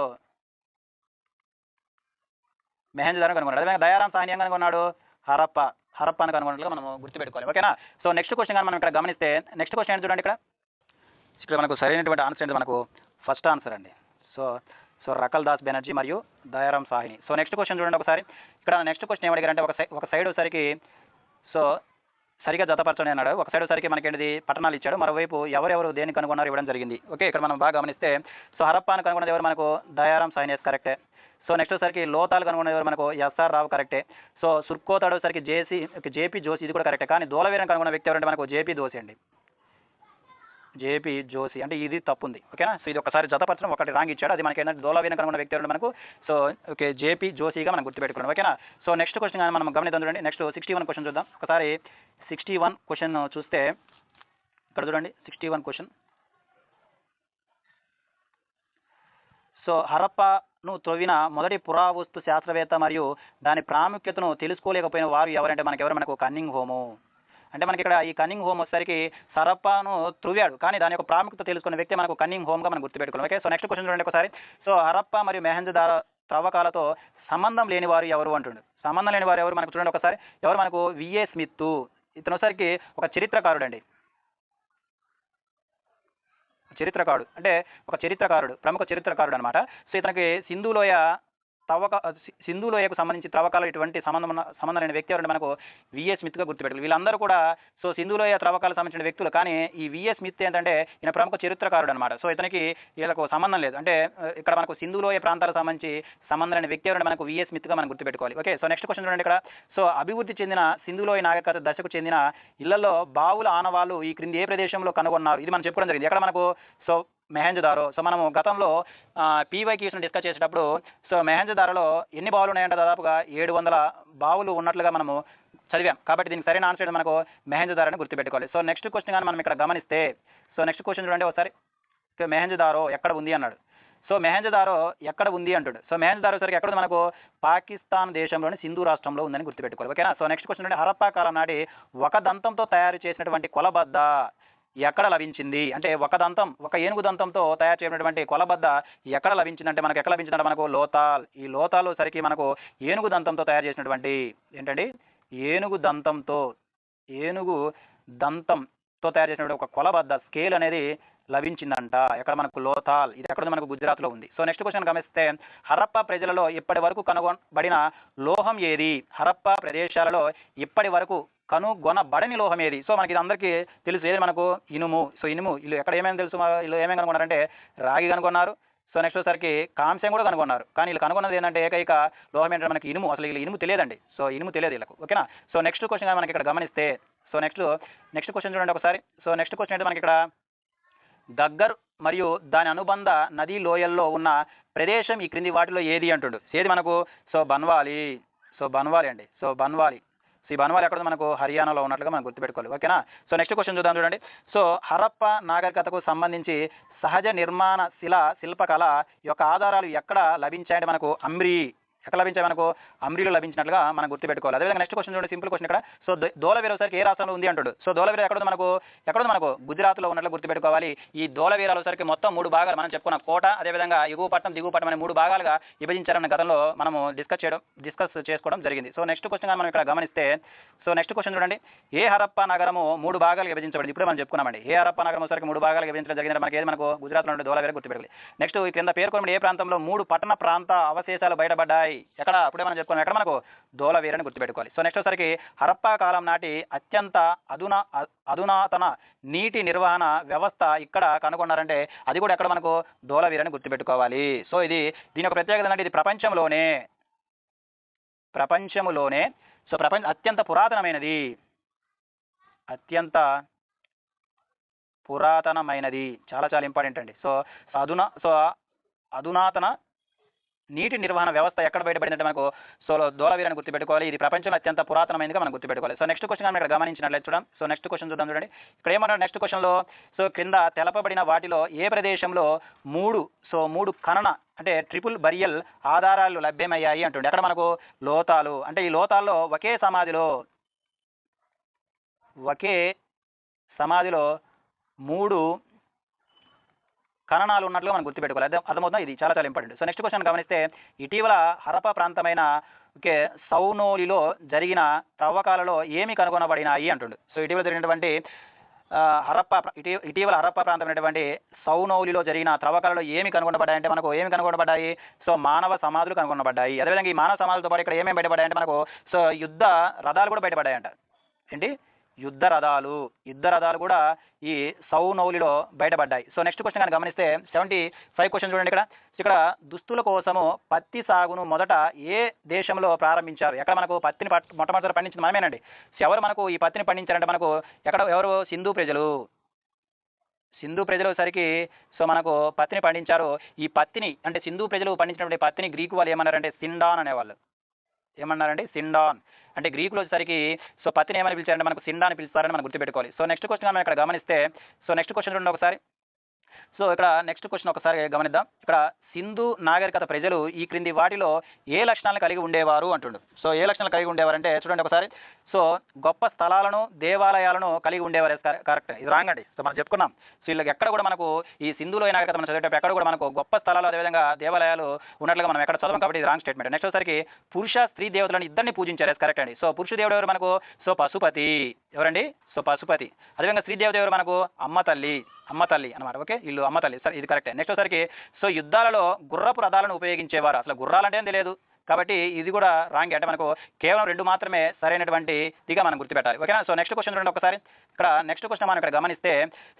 కనుగొన్నాడు. అదేవిధంగా దయారాం సాహ్ని ఏం కనుగొన్నాడు? హరప్పాను కనుగొన్నట్లుగా మనం గుర్తుపెట్టుకోవాలి. ఓకేనా? సో నెక్స్ట్ క్వశ్చన్ కానీ మనం ఇక్కడ గమనిస్తే నెక్స్ట్ క్వశ్చన్ ఏంటి చూడండి. ఇక్కడ మనకు సరైనటువంటి ఆన్సర్ ఏంటి? మనకు ఫస్ట్ ఆన్సర్ అండి. సో రకల్ దాస్ బెనర్జీ మరియు Dayaram Sahni. So next question చూడండి ఒకసారి. ఇక్కడ నెక్స్ట్ క్వశ్చన్ ఏమడిగారంటే ఒక సైడ్ ఒకసారికి సో సరిగా జతపరచండి అన్నాడు. ఒక సైడ్ ఒకసారికి మనకేంటిది పట్టణాలు ఇచ్చాడు, మరోవైపు ఎవరెవరు దేన్ని కనుగొన్నారు ఇవ్వడం జరిగింది. ఓకే, ఇక్కడ మనం బాగా గమనిస్తే సో హరప్పాను కనుగొన్నది ఎవరు? మనకు దయారాం సాహ్ని కరెక్టే. సో నెక్స్ట్ వచ్చరికి లోతాలు కనుగొన్నది ఎవరు? మనకు ఎస్ఆర్ రావు కరెక్టే. సో సుర్కోతాడు వచ్చరికి జేపీ జోషి, ఇది కూడా కరెక్టే. కానీ దోలవీరం కనుగొన్న వ్యక్తి ఎవరంటే మనకు జేపీ జోషి అండి. జేపీ జోషి అంటే ఇది తప్పు ఉంది. ఓకేనా? సో ఇది ఒకసారి జతపరచడం ఒకటి రాంగ్ ఇచ్చాడు. అది మనకి ఏంటంటే దోలవీరం కనుగొన్న వ్యక్తి ఎవరంటే మనకు సో ఓకే జేపీ జోషిగా మనం గుర్తుపెట్టుకున్నాం. ఓకేనా? సో నెక్స్ట్ క్వశ్చన్ మనం గమనిద్దాం. చూడండి. నెక్స్ట్ 61 క్వశ్చన్ చూద్దాం. ఒకసారి 61 క్వశ్చన్ చూస్తే ఇక్కడ చూడండి. 61 క్వశ్చన్. సో హరప్పను త్రవ్విన మొదటి పురావస్తు శాస్త్రవేత్త మరియు దాని ప్రాముఖ్యతను తెలుసుకోలేకపోయిన వారు ఎవరంటే మనకు కన్నింగ్ హోము. అంటే మనకి ఇక్కడ ఈ కన్నింగ్ హోమ్ వచ్చేసరికి హరప్పాను త్రవ్వాడు, కానీ దాని యొక్క ప్రాముఖ్యత తెలుసుకున్న వ్యక్తి మనకు కన్నింగ్ హోమ్గా మనం గుర్తుపెట్టుకోవాలి. ఓకే, సో నెక్స్ట్ క్వశ్చన్ చూడండి ఒకసారి. సో హరప్పా మరియు మెహంజదారో త్రవ్వకాలతో సంబంధం లేని వారు ఎవరు అంటుండు. సంబంధం లేని వారు ఎవరు మనకు చూడండి ఒకసారి. ఎవరు? మనకు విఏ స్మిత్. ఇతను వచ్చేసరికి ఒక చరిత్రకారుడు అండి. ప్రముఖ చరిత్రకారుడు అనమాట. సో ఇతనికి సింధులోయకు సంబంధించి త్రవ్వకాలు ఇటువంటి సంబంధం లేని వ్యక్తి ఎవరంటే మనకు విఏ స్మిత్గా గుర్తుపెట్టాలి. వీళ్ళందరూ కూడా సో సింధులోయ త్రవ్వకాలకు సంబంధించిన వ్యక్తులు, కానీ ఈ విఏ స్మిత్ ఏంటంటే ఈయన ప్రముఖ చరిత్రకారుడు అనమాట. సో వీళ్ళకు సంబంధం లేదు. అంటే ఇక్కడ మనకు సింధులోయ ప్రాంతాలకు సంబంధించి సంబంధం లేని వ్యక్తి ఎవరంటే మనకు విఏ స్మిత్గా మనం గుర్తుపెట్టుకోవాలి. ఓకే, సో నెక్స్ట్ క్వశ్చన్ చూడండి. ఇక్కడ సో అభివృద్ధి చెందిన సింధులోయ నాగరికత దశకు చెందిన ఇళ్లలో బావుల ఆనవాళ్ళు ఈ క్రింది ఏ ప్రదేశంలో కనుగొన్నారు? ఇది మనం చెప్పుకోవడం జరిగింది. ఎక్కడ? మనకు సో మెహంజదారో. సో మనము గతంలో పీవైక్యూస్ను డిస్కస్ చేసేటప్పుడు సో మెహంజదారోలో ఎన్ని బావులు ఉన్నాయంటే దాదాపుగా 700 బావులు ఉన్నట్లుగా మనము చదివాం. కాబట్టి దీనికి సరైన ఆన్సర్ మనకు మెహంజదారోని గుర్తుపెట్టుకోవాలి. సో నెక్స్ట్ క్వశ్చన్ కానీ మనం ఇక్కడ గమనిస్తే సో నెక్స్ట్ క్వశ్చన్ చూడండి ఒకసారి. మెహంజదారో ఎక్కడ ఉంది అన్నాడు. సో మెహంజదారో ఎక్కడ ఉంది అంటాడు. సో మెహంజదారో సరికి ఎక్కడ ఉంది? మనకు పాకిస్తాన్ దేశంలోని సింధు రాష్ట్రంలో ఉందని గుర్తుపెట్టుకోవాలి. ఓకేనా? సో నెక్స్ట్ క్వశ్చన్ అంటే హరప్పా కాలం నాటి ఒక దంతంతో తయారు చేసినటువంటి కొలబద్ద ఎక్కడ లభించింది అంటే ఒక ఏనుగు దంతంతో తయారు చేయబడినటువంటి కొలబద్ద ఎక్కడ లభించిందంటే మనకు ఎక్కడ లభించిందంటే మనకు లోతాల్. ఈ లోతాలు సరికి మనకు ఏనుగు దంతంతో తయారు చేసినటువంటి ఏంటండి ఏనుగు దంతంతో తయారు చేసినటువంటి ఒక కొలబద్ద స్కేల్ అనేది లభించిందంట. ఎక్కడ మనకు లోథాల్, ఇది ఎక్కడ మనకు గుజరాత్లో ఉంది. సో నెక్స్ట్ క్వశ్చన్ గమనిస్తే హరప్పా ప్రజలలో ఇప్పటి వరకు కనుగొనబడిన లోహం ఏది? హరప్పా ప్రదేశాలలో ఇప్పటి వరకు కనుగొనబడని లోహం ఏది? సో మనకి ఇది అందరికీ తెలుసు, ఏది మనకు ఇనుము. సో ఇనుము వీళ్ళు ఎక్కడ ఏమేమి తెలుసు, వీళ్ళు ఏమేమి కనుగొన్నారంటే రాగి కనుగొన్నారు. సో నెక్స్ట్ వచ్చేసరికి కాంస్యం కూడా కనుగొన్నారు. కానీ వీళ్ళు కనుగొన్నది ఏంటంటే ఏకైక లోహం ఏంటంటే మనకి ఇనుము. అసలు వీళ్ళు ఇనుము తెలియదండి. సో ఇనుము తెలియదు వీళ్ళకు. ఓకేనా. సో నెక్స్ట్ క్వశ్చన్ మనకి ఇక్కడ గమనిస్తే, సో నెక్స్ట్ క్వశ్చన్ చూడండి ఒకసారి. సో నెక్స్ట్ క్వశ్చన్ అయితే మనకి ఇక్కడ గగ్గర్ మరియు దాని అనుబంధ నదీ లోయల్లో ఉన్న ప్రదేశం ఈ క్రింది వాటిలో ఏది అంటుండు. ఏది మనకు? సో బన్వాలి. సో బన్వాలి అండి. సో బన్వాలి. సో ఈ బన్వాలి ఎక్కడ మనకు హర్యానాలో ఉన్నట్లుగా మనం గుర్తుపెట్టుకోవాలి. ఓకేనా. సో నెక్స్ట్ క్వశ్చన్ చూద్దాం చూడండి. సో హరప్ప నాగరికతకు సంబంధించి సహజ నిర్మాణ శిల్పకళ యొక్క ఆధారాలు ఎక్కడ లభించాయంటే మనకు ఎక్కడ లభించాయి? మనకు అమ్రీలో లభించినట్లుగా మనం గుర్తుపెట్టుకోవాలి. అదేవిధంగా నెక్స్ట్ క్వశ్చన్ చూడండి, సింపుల్ క్వశ్చన్ ఇక్కడ. సో ధోలవీర వచ్చరికి ఏ రాష్ట్రంలో ఉంది అంటాడు. సో ధోలవీర ఎక్కడ మనకు గుజరాత్లో ఉన్నట్లు గుర్తుపెట్టుకోవాలి. ఈ ధోలవీరాల వచ్చరికి మొత్తం 3 భాగాలు మనం చెప్పుకున్న కోట, అదేవిధంగా ఎగువపట్నం దిగువపట్నం అనే 3 భాగాలుగా విభజించారన్న గతంలో మనము డిస్కస్ చేసుకోవడం జరిగింది. సో నెక్స్ట్ క్వశ్చన్ మనం ఇక్కడ గమనిస్తే, సో నెక్స్ట్ క్వశ్చన్ చూడండి. ఏ హరప్ప నగరము 3 భాగాలుగా విభజించబడింది? ఇప్పుడే మనం చెప్పుకున్నామండి. ఏ హరప్ప నగరం వచ్చరికి 3 భాగాలుగా విభజించడం జరిగింది. మనకి ఏది మనకు గుజరాత్లో ఉండే ధోలవీర గుర్తుపెట్టుకోవాలి. నెక్స్ట్ ఈ కింద పేర్కొనబడి ఏ ప్రాంతంలో 3 పట్టణ ప్రాంత అవశేషాలు బయటపడ్డాయి? ఎక్కడ? అప్పుడే మనం చెప్పుకున్నాం, ఎక్కడ మనకు ధోలవీరని గుర్తుపెట్టుకోవాలి. సో నెక్స్ట్ వచ్చరికి హరప్పా కాలం నాటి అత్యంత అధునాతన నీటి నిర్వహణ వ్యవస్థ ఇక్కడ కనుగొన్నారంటే అది కూడా ఎక్కడ మనకు ధోలవీరని గుర్తుపెట్టుకోవాలి. సో దీని యొక్క ప్రత్యేకత అంటే ఇది ప్రపంచంలోనే సో అత్యంత పురాతనమైనది చాలా చాలా ఇంపార్టెంట్ అండి. సో అధునాతన నీటి నిర్వహణ వ్యవస్థ ఎక్కడ బయటపడిందంటే మనకు సో ధోలవీరని గుర్తుపెట్టుకోవాలి. ఇది ప్రపంచంలో అత్యంత పురాతనమైనదిగా మనం గుర్తుపెట్టుకోవాలి. సో నెక్స్ట్ క్వశ్చన్ మనం ఇక్కడ గమనించినట్లయితే చూద్దాం. సో నెక్స్ట్ క్వశ్చన్ చూద్దాం చూడండి. ఇక్కడ ఏమన్నాడు నెక్స్ట్ క్వశ్చన్లో, సో క్రింద తెలపబడిన వాటిలో ఏ ప్రదేశంలో 3 ఖనన అంటే ట్రిపుల్ బరియల్ ఆధారాలు లభ్యమయ్యాయి అంటుండే. ఎక్కడ మనకు లోతాలు. అంటే ఈ లోతాల్లో ఒకే సమాధిలో 3 ఖననాలు ఉన్నట్లు మనం గుర్తుపెట్టుకోవాలి. అర్థమవుతుందా? ఇది చాలా చాలా ఇంపార్టెంట్. సో నెక్స్ట్ క్వశ్చన్ గమనిస్తే ఇటీవల హరప్ప ప్రాంతమైన సౌనోలిలో జరిగిన తవ్వకాలలో ఏమి కనుగొనబడినాయి అంటుండు. సో ఇటీవల జరిగినటువంటి ఇటీవల హరప్ప ప్రాంతమైనటువంటి సౌనౌలిలో జరిగిన త్రవ్వకాలలో ఏమి కనుగొనబడ్డాయి అంటే మనకు ఏమి కనుగొనబడ్డాయి? సో మానవ సమాధులు కనుగొనబడ్డాయి. అదేవిధంగా ఈ మానవ సమాధులతో పాటు ఇక్కడ ఏమేమి బయటపడ్డాయంటే మనకు సో యుద్ధ రథాలు కూడా బయటపడ్డాయంట. ఏంటి? యుద్ధ రథాలు కూడా ఈ సౌనౌలిలో బయటపడ్డాయి. సో నెక్స్ట్ క్వశ్చన్ కానీ గమనిస్తే 75 క్వశ్చన్ చూడండి. ఇక్కడ దుస్తుల కోసము పత్తి సాగును మొదట ఏ దేశంలో ప్రారంభించారు? ఎక్కడ మనకు పత్తిని మొట్టమొదటి పండించింది మనమేనండి. ఎవరు మనకు ఈ పత్తిని పండించారంటే మనకు ఎవరు? సింధు ప్రజలు సరికి సో మనకు పత్తిని పండించారు. ఈ పత్తిని అంటే సింధు ప్రజలు పండించినటువంటి పత్తిని గ్రీకు వాళ్ళు ఏమన్నారంటే సిండాన్ అనేవాళ్ళు. ఏమన్నారండి? సిండాన్. అంటే గ్రీకులో వచ్చేసరికి సో పత్తిని ఏమని పిలిచారంటే మనకు సిండా అని పిలుస్తారని మనం గుర్తుపెట్టుకోవాలి. సో నెక్స్ట్ క్వశ్చన్ మనం ఇక్కడ గమనిస్తే, సో నెక్స్ట్ క్వశ్చన్ చూడండి ఒకసారి. సో ఇక్కడ నెక్స్ట్ క్వశ్చన్ ఒకసారి గమనిద్దాం. ఇక్కడ సింధు నాగరికత ప్రజలు ఈ క్రింది వాటిలో ఏ లక్షణాలను కలిగి ఉండేవారు అంటుండు. సో ఏ లక్షణాలు కలిగి ఉండేవారంటే చూడండి ఒకసారి. సో గొప్ప స్థలాలను దేవాలయాలను కలిగి ఉండేవారు. కరెక్ట్, ఇది రాంగ్ అండి. సో మనం చెప్పుకున్నాం. సో వీళ్ళకి ఎక్కడ కూడా మనకు ఈ సింధులో నాగరికత మనం చదివేటప్పుడు ఎక్కడ కూడా మనకు గొప్ప స్థలాలు అదేవిధంగా దేవాలయాలు ఉన్నట్లుగా మనం ఎక్కడ చదవం. కాబట్టి ఇది రాంగ్ స్టేట్మెంట్. నెక్స్ట్ వచ్చరికి పురుష స్త్రీ దేవతలను ఇద్దరిని పూజించారు. కరెక్ట్ అండి. సో పురుష దేవుడు ఎవరు మనకు? సో పశుపతి. ఎవరండి? సో పశుపతి. అదేవిధంగా స్త్రీ దేవత ఎవరు మనకు? అమ్మ తల్లి అనమాట. ఓకే, వీళ్ళు అమ్మ తల్లి. సరే, ఇది కరెక్టే. నెక్స్ట్ వచ్చరికి సో యుద్ధాలలో గుర్రపు రథాలను ఉపయోగించేవారు. అసలు గుర్రాలంటే ఏం తెలియదు కాబట్టి ఇది కూడా రాంగ్. అంటే మనకు కేవలం 2 మాత్రమే సరైనటువంటి దిగా మనం గుర్తుపెట్టాలి. ఓకేనా. సో నెక్స్ట్ క్వశ్చన్ చూడండి ఒకసారి. ఇక్కడ నెక్స్ట్ క్వశ్చన్ మనం ఇక్కడ గమనిస్తే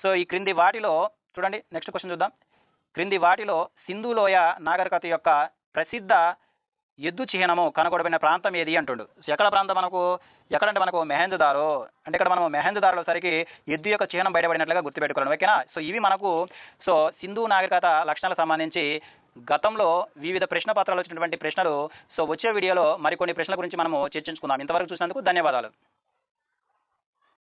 సో ఈ క్రింది వాటిలో చూడండి నెక్స్ట్ క్వశ్చన్ చూద్దాం. క్రింది వాటిలో సింధులోయ నాగరికత యొక్క ప్రసిద్ధ ఎద్దు చిహ్నము కనుగొనబడిన ప్రాంతం ఏది అంటుండు. ఎక్కడ ప్రాంతం మనకు? ఎక్కడంటే మనకు మెహంజదారో. అంటే ఇక్కడ మనం మెహంజదారోలో సరికి ఎద్దు యొక్క చిహ్నం బయటపడినట్లుగా గుర్తుపెట్టుకోవాలి. ఓకేనా. సో ఇవి మనకు సో సింధు నాగరికత లక్షణాలకు సంబంధించి గతంలో వివిధ ప్రశ్న పత్రాలు వచ్చినటువంటి ప్రశ్నలు. సో వచ్చే వీడియోలో మరికొన్ని ప్రశ్నల గురించి మనము చర్చించుకుందాం. ఇంతవరకు చూసినందుకు ధన్యవాదాలు.